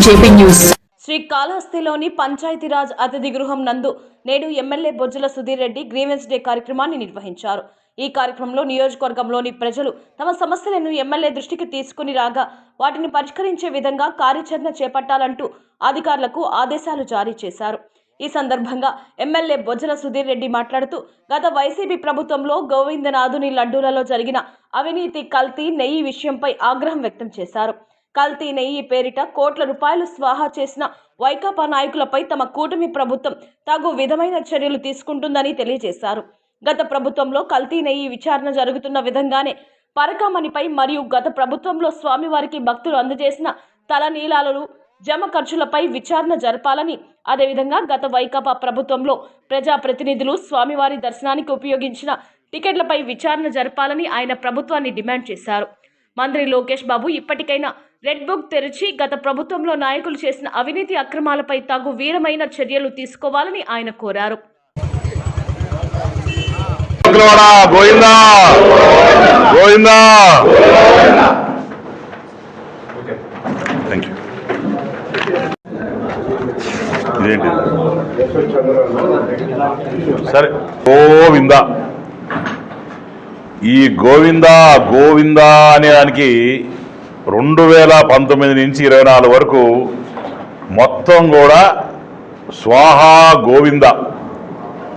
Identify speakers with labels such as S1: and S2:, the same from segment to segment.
S1: JP News.
S2: శ్రీకాళహస్తిలోని Panchayati Raj అతిథి గృహం నందు నేడు MLA Bojjala Sudheer Reddy grievance day కార్యక్రమాన్ని నిర్వహించారు. ఈ కార్యక్రమంలో నియోజకవర్గంలోని ప్రజలు తమ సమస్యలను ఎమ్మెల్యే దృష్టికి తీసుకుని రాగా వాటిని పరిష్కరించే విధంగా కార్యాచరణ చేపట్టాలంటూ అధికారులకు ఆదేశాలు జారీ చేశారు. ఈ సందర్భంగా ఎమ్మెల్యే బొజ్జల సుధీర్ రెడ్డి మాట్లాడుతూ గత వైసీపీ ప్రభుత్వంలో గోవిందనాథుని లడ్డూలలో జరిగిన అవినీతి, కల్తీ, నెయ్యి విషయంపై ఆగ్రహం వ్యక్తం చేశారు. కల్తీ నెయ్యి పేరిట కోట్ల రూపాయలు స్వాహా చేసిన వైకాపా నాయకులపై తమ కూటమి ప్రభుత్వం తగు విధమైన చర్యలు తీసుకుంటుందని తెలియజేశారు. గత ప్రభుత్వంలో కల్తీ నెయ్యి విచారణ జరుగుతున్న విధంగానే పరకామణిపై మరియు గత ప్రభుత్వంలో స్వామివారికి భక్తులు అందజేసిన తలనీలాలు జమ ఖర్చులపై విచారణ జరపాలని, అదేవిధంగా గత వైకాపా ప్రభుత్వంలో ప్రజాప్రతినిధులు స్వామివారి దర్శనానికి ఉపయోగించిన టికెట్లపై విచారణ జరపాలని ఆయన ప్రభుత్వాన్ని డిమాండ్ చేశారు. మంత్రి లోకేష్ బాబు ఇప్పటికైనా రెడ్ బుక్ తెరిచి గత ప్రభుత్వంలో నాయకులు చేసిన అవినీతి అక్రమాలపై తగు వీరమైన చర్యలు తీసుకోవాలని ఆయన కోరారు.
S3: సరే, గోవింద ఈ గోవింద గోవింద అనే దానికి 2019 నుంచి 24 వరకు మొత్తం కూడా స్వాహా గోవింద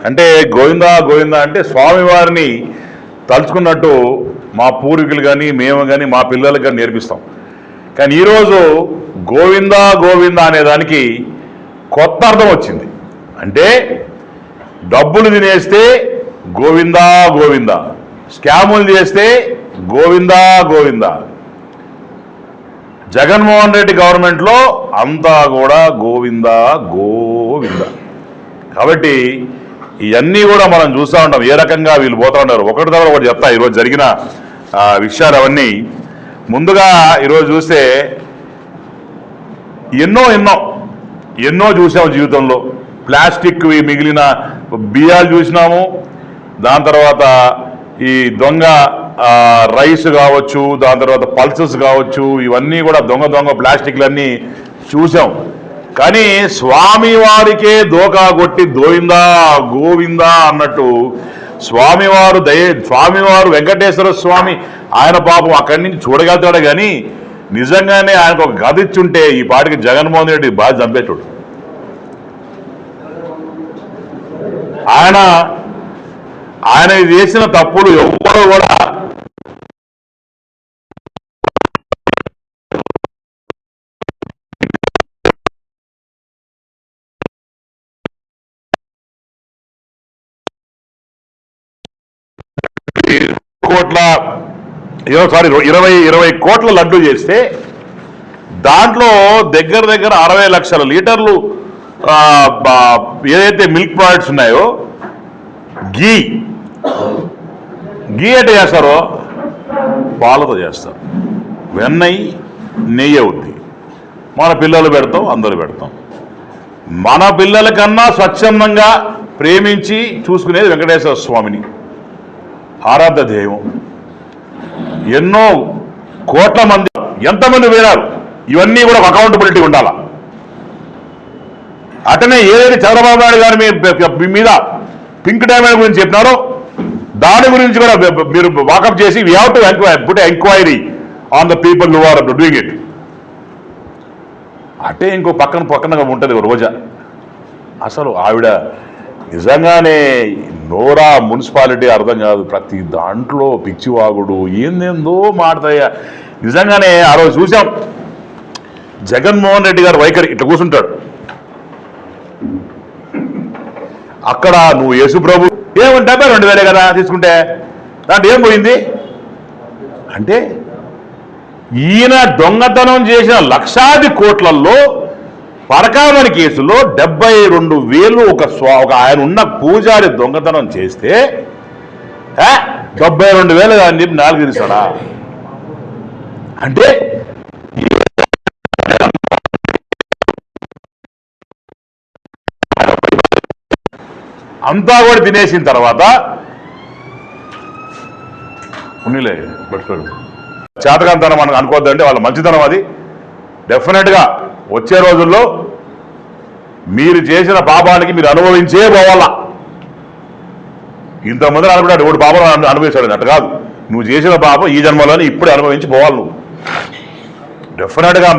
S3: అంటే గోవింద గోవింద అంటే స్వామివారిని తలుచుకున్నట్టు మా పూర్వీకులు కానీ మేము కానీ మా పిల్లలకు కానీ నేర్పిస్తాం. కానీ ఈరోజు గోవింద గోవింద అనే దానికి కొత్త అర్థం వచ్చింది. అంటే డబ్బులు తినేస్తే గోవింద గోవింద, స్కాములు చేస్తే గోవింద గోవింద. జగన్మోహన్ రెడ్డి గవర్నమెంట్లో అంతా కూడా గోవింద గోవింద. కాబట్టి ఇవన్నీ కూడా మనం చూస్తూ ఉంటాం ఏ రకంగా వీళ్ళు పోతూ ఉంటారు. ఒకటి తర్వాత ఒకటి చెప్తా ఈరోజు జరిగిన విషయాలు అవన్నీ. ముందుగా ఈరోజు చూస్తే ఎన్నో చూసాము జీవితంలో. ప్లాస్టిక్ మిగిలిన బియ్యాలు చూసినాము, దాని తర్వాత ఈ దొంగ రైస్ కావచ్చు, దాని తర్వాత పల్సెస్ కావచ్చు, ఇవన్నీ కూడా దొంగ ప్లాస్టిక్లన్నీ చూసాం. కానీ స్వామివారికే దోకా కొట్టి గోవిందా గోవిందా అన్నట్టు స్వామివారు వెంకటేశ్వర స్వామి ఆయన పాపం అక్కడి నుంచి చూడగలుగుతాడు. కానీ నిజంగానే ఆయనకు ఒక గది ఇచ్చుంటే ఈ పాటికి జగన్మోహన్ రెడ్డి బాగా చంపేటాడు. ఆయన చేసిన తప్పులు ఎవ్వరూ కూడా ఇరవై కోట్ల లడ్డు చేస్తే దాంట్లో దగ్గర 60 లక్షల లీటర్లు ఏదైతే మిల్క్ ప్రోడక్ట్స్ ఉన్నాయో గీ అంటే చేస్తారో పాలతో చేస్తారు. నెయ్యి అవుద్ది. మన పిల్లలు పెడతాం, అందరూ పెడతాం. మన పిల్లల కన్నా స్వచ్ఛందంగా ప్రేమించి చూసుకునేది వెంకటేశ్వర స్వామిని ఆరాధ్య ధ్యేయం. ఎన్నో కోట్ల మంది ఎంతమంది పోయినారు, ఇవన్నీ కూడా ఒక అకౌంటబిలిటీ ఉండాలా. అటనే ఏదైతే చంద్రబాబు నాయుడు గారు మీ మీద పింక్ డైమండ్ గురించి చెప్పినారో దాని గురించి కూడా మీరు వాకప్ చేసి we have to put enquiry on the people who are doing it. అటే ఇంకో పక్కన ఉంటుంది రోజా. అసలు ఆవిడ నిజంగానే నోరా మున్సిపాలిటీ అర్థం కాదు, ప్రతి దాంట్లో పిచ్చివాగుడు ఏందేందో మాడతాయా. నిజంగానే ఆ రోజు చూసాం జగన్మోహన్ రెడ్డి గారు వైఖరి ఇట్లా కూర్చుంటాడు. అక్కడ నువ్వు యేసుప్రభు ఏమంటే 2000 కదా తీసుకుంటే దాంట్లో ఏం పోయింది అంటే ఈయన దొంగతనం చేసిన లక్షాది కోట్లలో పరకామణి కేసులో 72,000 ఒక ఆయన ఉన్న పూజారి దొంగతనం చేస్తే 72,000 అని చెప్పి 4 ఇస్తాడా అంటే అంతా కూడా తినేసిన తర్వాత ఉన్నిలే పెట్టుకోడు చేతకాంతనం మనకు అనుకోవద్దంటే వాళ్ళ మంచితనం అది. డెఫినెట్గా వచ్చే రోజుల్లో మీరు చేసిన పాపానికి మీరు అనుభవించే పోవాలా. ఇంతమంది అనుకుంటాడు ఒకటి పాపం అనుభవిస్తాడు అట్టు కాదు. నువ్వు చేసిన పాపం ఈ జన్మలోనే ఇప్పుడే అనుభవించి పోవాలి. నువ్వు డెఫినెట్గా